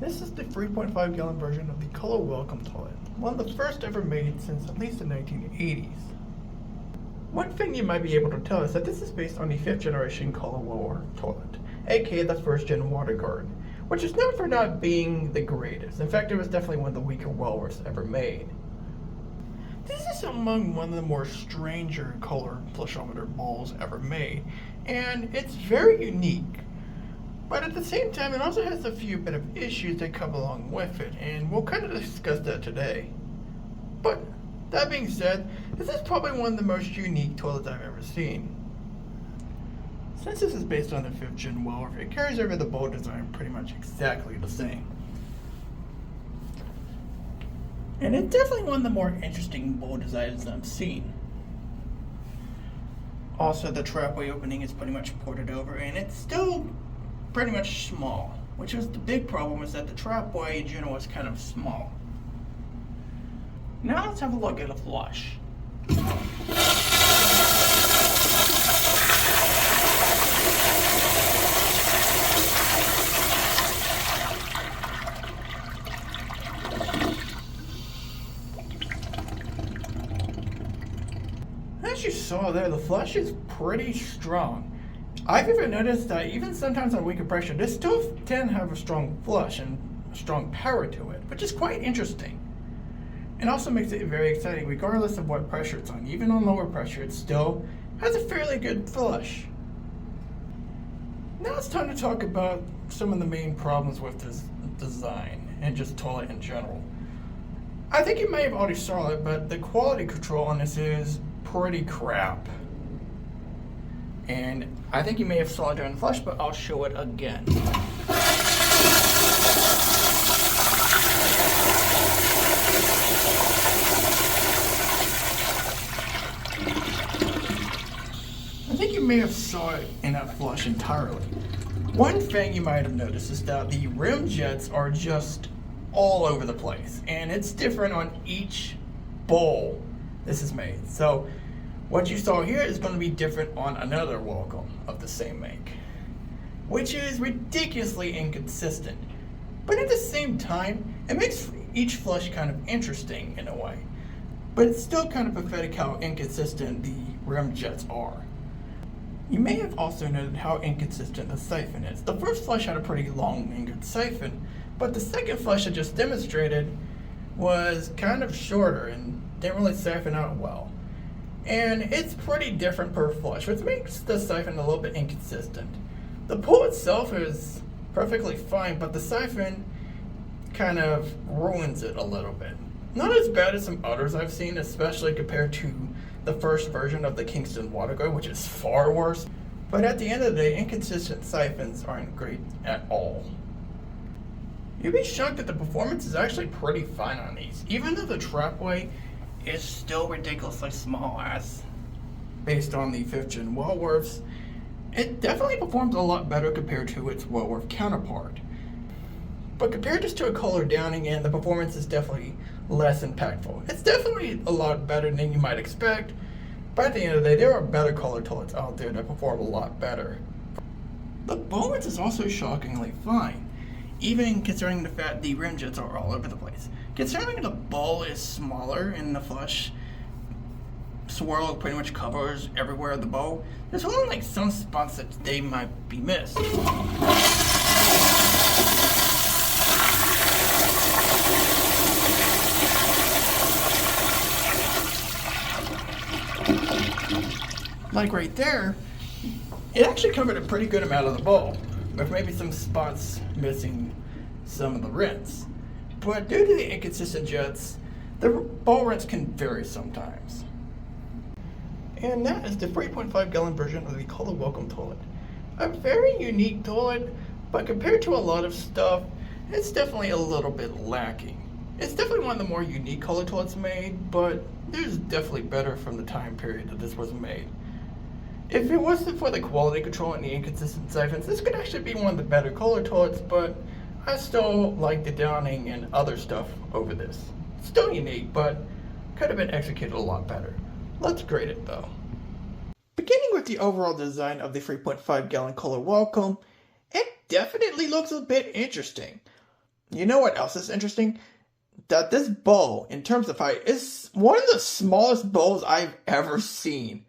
This is the 3.5 gallon version of the Kohler Wellcomme toilet, one of the first ever made since at least the 1980s. One thing you might be able to tell is that this is based on the 5th generation Kohler Wellworth toilet, aka the first Gen Waterguard, which is known for not being the greatest. In fact, it was definitely one of the weaker Wellworths ever made. This is among one of the more stranger Kohler Flushometer bowls ever made, and it's very unique. But at the same time, it also has a few bit of issues that come along with it, and we'll kind of discuss that today. But that being said, this is probably one of the most unique toilets I've ever seen. Since this is based on the 5th Gen Wellworth, it carries over the bowl design pretty much exactly the same. And it's definitely one of the more interesting bowl designs I've seen. Also, the trapway opening is pretty much ported over, and it's still pretty much small, which was the big problem, is that the trapway in general was kind of small. Now let's have a look at a flush. As you saw there, the flush is pretty strong. I've even noticed that even sometimes on weaker pressure, this still can have a strong flush and a strong power to it, which is quite interesting. It also makes it very exciting regardless of what pressure it's on. Even on lower pressure, it still has a fairly good flush. Now it's time to talk about some of the main problems with this design and just toilet in general. I think you may have already saw it, but the quality control on this is pretty crap. And I think you may have saw it during the flush, but I'll show it again. I think you may have saw it in that flush entirely. One thing you might have noticed is that the rim jets are just all over the place, and it's different on each bowl this is made. So what you saw here is going to be different on another Wellcomme of the same make, which is ridiculously inconsistent. But at the same time, it makes each flush kind of interesting in a way. But it's still kind of pathetic how inconsistent the rim jets are. You may have also noted how inconsistent the siphon is. The first flush had a pretty long and good siphon, but the second flush I just demonstrated was kind of shorter and didn't really siphon out well. And it's pretty different per flush, which makes the siphon a little bit inconsistent. The pool itself is perfectly fine, but the siphon kind of ruins it a little bit. Not as bad as some others I've seen, especially compared to the first version of the Kingston Waterguard, which is far worse. But at the end of the day, inconsistent siphons aren't great at all. You'd be shocked that the performance is actually pretty fine on these, even though the trapway is still ridiculously small as based on the 5th Gen Wellworths. It definitely performs a lot better compared to its Wellworth counterpart. But compared just to a Kohler Downing, and the performance is definitely less impactful. It's definitely a lot better than you might expect, but at the end of the day, there are better Kohler toilets out there that perform a lot better. The performance is also shockingly fine, even considering the fact the rim jets are all over the place. Considering the bowl is smaller and the flush swirl pretty much covers everywhere of the bowl, there's only like some spots that they might be missed. Like right there, it actually covered a pretty good amount of the bowl, with maybe some spots missing some of the rinse. But due to the inconsistent jets, the bowl rinse can vary sometimes. And that is the 3.5 gallon version of the Kohler Wellcomme toilet. A very unique toilet, but compared to a lot of stuff, it's definitely a little bit lacking. It's definitely one of the more unique Kohler toilets made, but there's definitely better from the time period that this was made. If it wasn't for the quality control and the inconsistent siphons, this could actually be one of the better Kohler toilets, but I still like the Downing and other stuff over this. Still unique, but could have been executed a lot better. Let's grade it though. Beginning with the overall design of the 3.5 gallon Kohler Wellcomme, it definitely looks a bit interesting. You know what else is interesting? That this bowl, in terms of height, is one of the smallest bowls I've ever seen.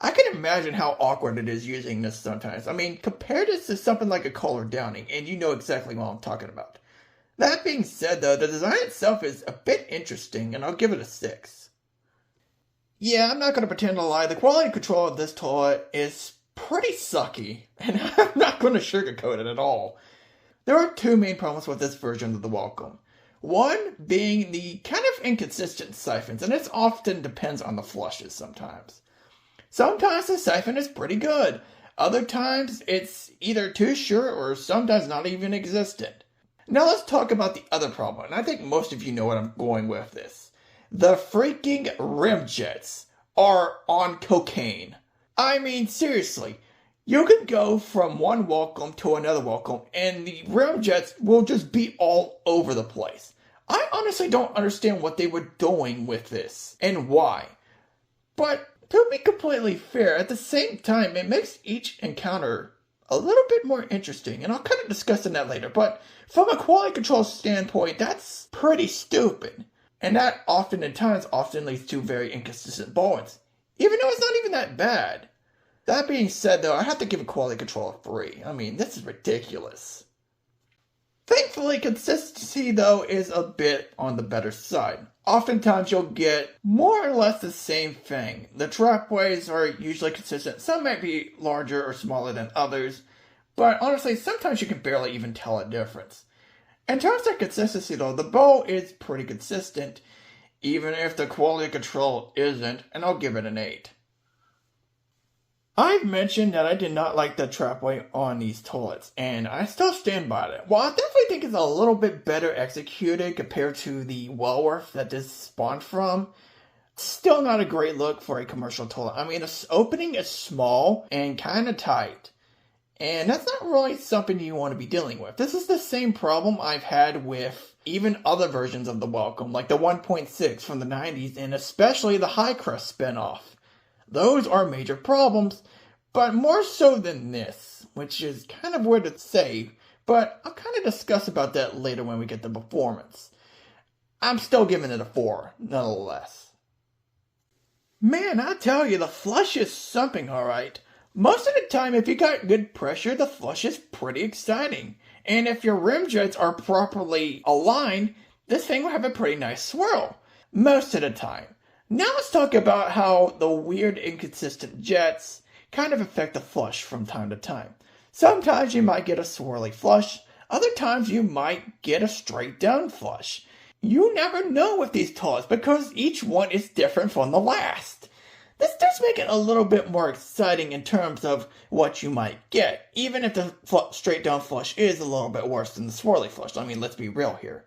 I can imagine how awkward it is using this sometimes. I mean, compare this to something like a Kohler Downing, and you know exactly what I'm talking about. That being said, though, the design itself is a bit interesting, and I'll give it a 6. Yeah, I'm not going to pretend to lie. The quality control of this toilet is pretty sucky, and I'm not going to sugarcoat it at all. There are two main problems with this version of the Wellcomme. One being the kind of inconsistent siphons, and it often depends on the flushes sometimes. Sometimes the siphon is pretty good. Other times it's either too short or sometimes not even existent. Now let's talk about the other problem, and I think most of you know what I'm going with this. The freaking rim jets are on cocaine. I mean, seriously, you can go from one Wellcomme to another Wellcomme, and the rim jets will just be all over the place. I honestly don't understand what they were doing with this, and why. But to be completely fair, at the same time, it makes each encounter a little bit more interesting, and I'll kind of discuss that later, but from a quality control standpoint, that's pretty stupid. And that often leads to very inconsistent bowlings, even though it's not even that bad. That being said, though, I have to give a quality control a 3. I mean, this is ridiculous. Thankfully, consistency, though, is a bit on the better side. Oftentimes, you'll get more or less the same thing. The trapways are usually consistent. Some might be larger or smaller than others, but honestly, sometimes you can barely even tell a difference. In terms of consistency, though, the bowl is pretty consistent, even if the quality control isn't, and I'll give it an 8. I've mentioned that I did not like the trapway on these toilets, and I still stand by it. While I definitely think it's a little bit better executed compared to the Wellworth that this spawned from, still not a great look for a commercial toilet. I mean, the opening is small and kind of tight, and that's not really something you want to be dealing with. This is the same problem I've had with even other versions of the Wellcomme, like the 1.6 from the 90s, and especially the High Crest spinoff. Those are major problems, but more so than this, which is kind of weird to say, but I'll kind of discuss about that later when we get to performance. I'm still giving it a 4, nonetheless. Man, I tell you, the flush is something alright. Most of the time, if you got good pressure, the flush is pretty exciting. And if your rim jets are properly aligned, this thing will have a pretty nice swirl. Most of the time. Now let's talk about how the weird inconsistent jets kind of affect the flush from time to time. Sometimes you might get a swirly flush, other times you might get a straight down flush. You never know with these toilets because each one is different from the last. This does make it a little bit more exciting in terms of what you might get, even if the straight down flush is a little bit worse than the swirly flush. I mean, let's be real here.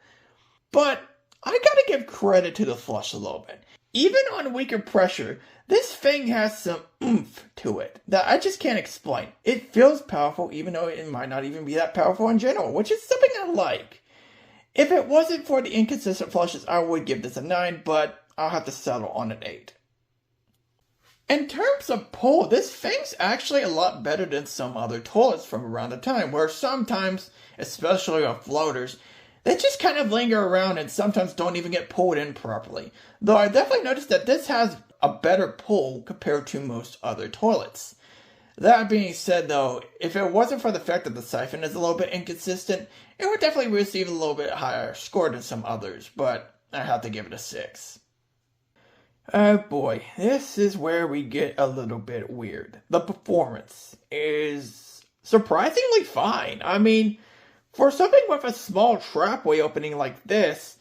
But I gotta give credit to the flush a little bit. Even on weaker pressure, this thing has some oomph to it that I just can't explain. It feels powerful even though it might not even be that powerful in general, which is something I like. If it wasn't for the inconsistent flushes, I would give this a 9, but I'll have to settle on an 8. In terms of pull, this thing's actually a lot better than some other toilets from around the time, where sometimes, especially on floaters, they just kind of linger around and sometimes don't even get pulled in properly. Though I definitely noticed that this has a better pull compared to most other toilets. That being said, though, if it wasn't for the fact that the siphon is a little bit inconsistent, it would definitely receive a little bit higher score than some others, but I have to give it a 6. Oh boy, this is where we get a little bit weird. The performance is surprisingly fine. I mean, for something with a small trapway opening like this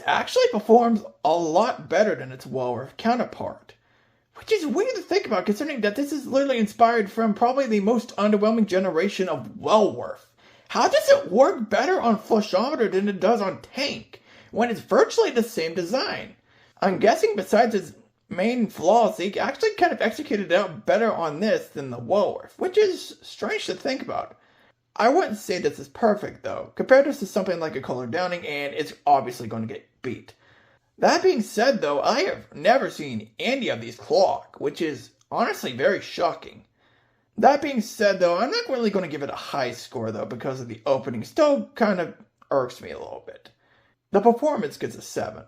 actually performs a lot better than its Wellworth counterpart. Which is weird to think about considering that this is literally inspired from probably the most underwhelming generation of Wellworth. How does it work better on Flushometer than it does on Tank, when it's virtually the same design? I'm guessing besides its main flaws, they actually kind of executed it out better on this than the Wellworth, which is strange to think about. I wouldn't say this is perfect, though. Compare this to something like a Kohler Downing, and it's obviously going to get beat. That being said, though, I have never seen any of these clock, which is honestly very shocking. That being said, though, I'm not really going to give it a high score, though, because of the opening. Still kind of irks me a little bit. The performance gets a 7.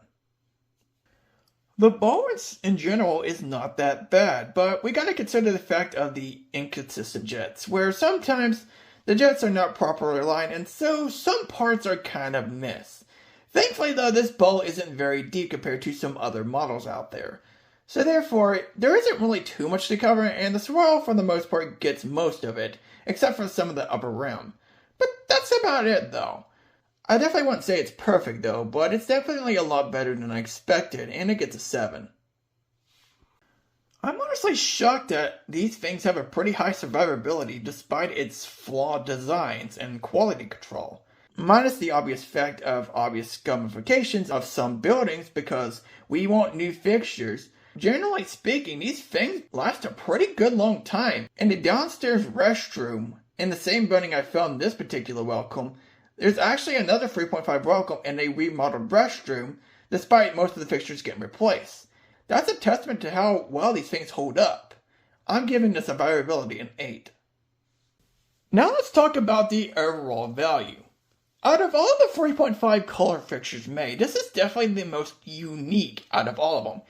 The balance in general is not that bad, but we gotta consider the fact of the inconsistent jets, where sometimes the jets are not properly aligned and so some parts are kind of missed. Thankfully though, this bowl isn't very deep compared to some other models out there. So therefore, there isn't really too much to cover and the swirl for the most part gets most of it, except for some of the upper rim. But that's about it though. I definitely wouldn't say it's perfect though, but it's definitely a lot better than I expected, and it gets a 7. I'm honestly shocked that these things have a pretty high survivability despite its flawed designs and quality control. Minus the obvious fact of obvious scummifications of some buildings because we want new fixtures. Generally speaking, these things last a pretty good long time. In the downstairs restroom, in the same building I filmed this particular Wellcomme, there's actually another 3.5 Wellcomme in a remodeled restroom, despite most of the fixtures getting replaced. That's a testament to how well these things hold up. I'm giving this survivability an 8. Now let's talk about the overall value. Out of all the 3.5 Kohler fixtures made, this is definitely the most unique out of all of them.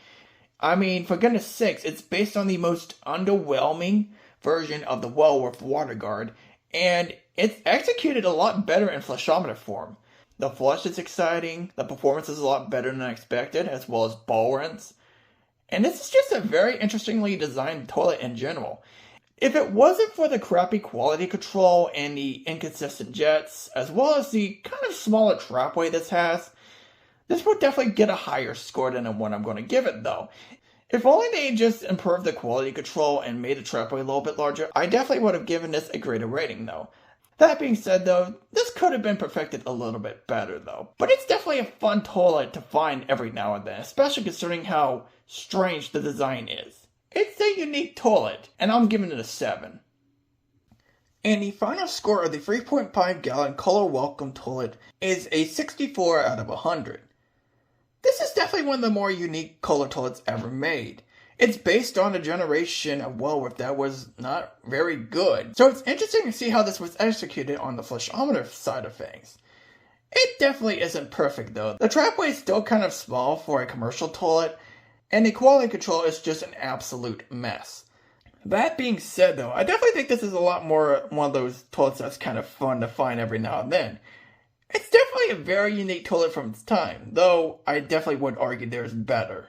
I mean, for goodness sakes, it's based on the most underwhelming version of the Wellworth Waterguard, and it's executed a lot better in Flushometer form. The flush is exciting, the performance is a lot better than I expected, as well as ball rinse. And this is just a very interestingly designed toilet in general. If it wasn't for the crappy quality control and the inconsistent jets, as well as the kind of smaller trapway this has, this would definitely get a higher score than the one I'm going to give it though. If only they just improved the quality control and made the trapway a little bit larger, I definitely would have given this a greater rating though. That being said though, this could have been perfected a little bit better though. But it's definitely a fun toilet to find every now and then, especially considering how strange the design is. It's a unique toilet, and I'm giving it a 7. And the final score of the 3.5 gallon Kohler Wellcomme toilet is a 64 out of 100. This is definitely one of the more unique Kohler toilets ever made. It's based on a generation of Wellworth that was not very good, so it's interesting to see how this was executed on the Flushometer side of things. It definitely isn't perfect though. The trapway is still kind of small for a commercial toilet, and the quality control is just an absolute mess. That being said though, I definitely think this is a lot more one of those toilets that's kind of fun to find every now and then. It's definitely a very unique toilet from its time, though I definitely would argue there's better.